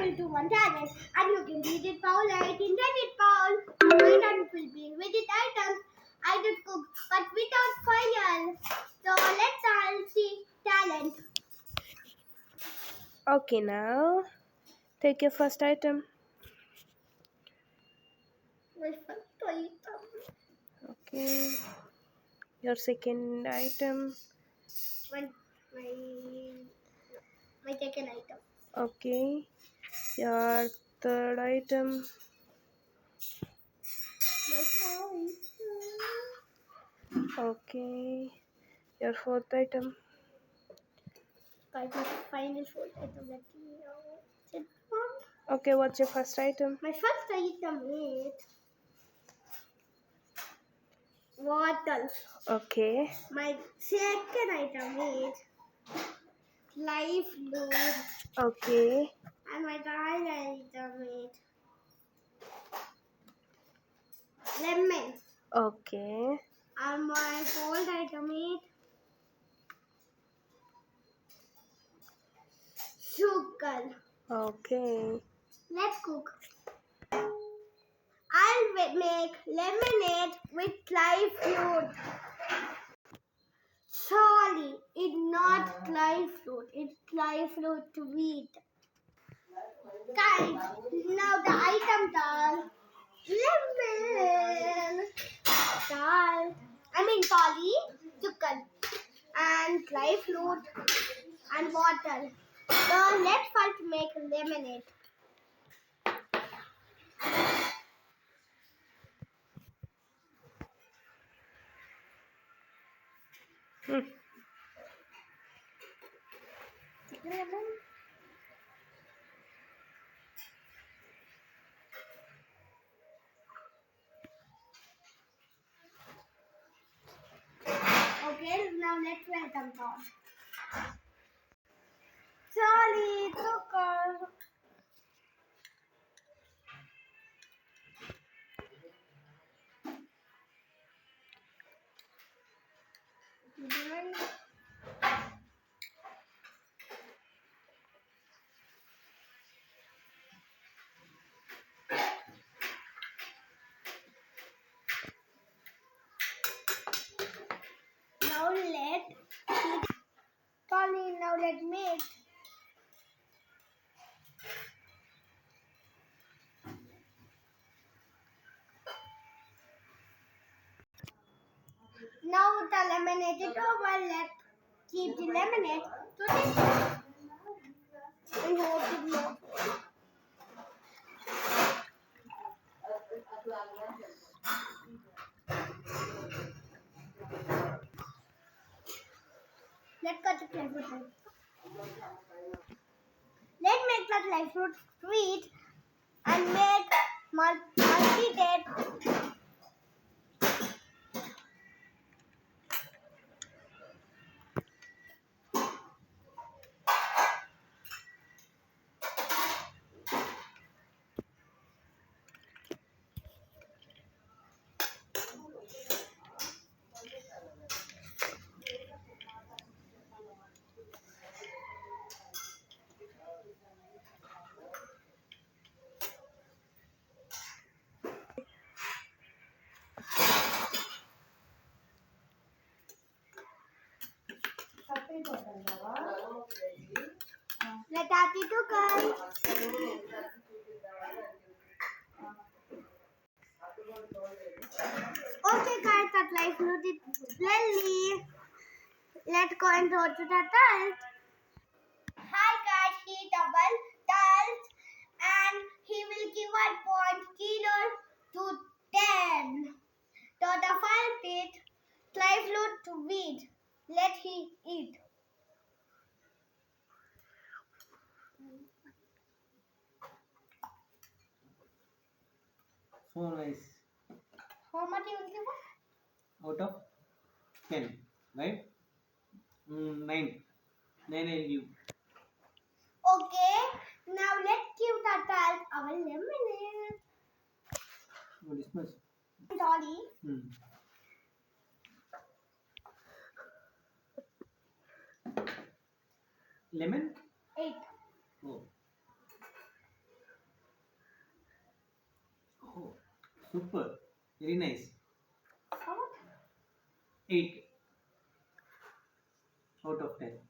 will do one challenge and you can read it, Paul. I intended it, Paul. My turn will be with it items I did cook, but without fire. So let's all see talent. Okay, now take your first item. My first item. Okay. Your second item. My my second item. Okay. Your third item. My fourth. Okay. Your fourth item. Guys, my final fourth item. Let me know. Sit down. Okay, what's your first item? My first item is water. Okay. My second item is life fluid. Okay. And my third item is lemon. Okay. And my fourth item is sugar. Okay. Let's cook. I'll make lemonade with live fruit. Sorry, it's not live fruit. It's live fruit sweet. Guys, now the item dal. Lemon. Dal. Polly, chicken, and live fruit and water. So let's first make lemonade. Lemon. Okay, now let's welcome Tom. Charlie, sugar. Now let's make. Now the lemonade is over. Let's keep the lemonade to this and hold it more. Let's cut the fly fruit. Let's make the fly fruit sweet and make multi-date. Let's add it to guys. Okay guys, that life fruit is ready. Let's go and go to the adult. Hi guys, he double adult and he will give 1.0 to 10. So the first is life fruit to weed. Let he eat. So nice. How much you will give? Out of 10, right? 9. 9 I'll give. Okay, now let's give the adult our lemonade. Oh, dismiss. Sorry. Lemon? 8. Oh. Super. Very nice. How much? 8 out of 10.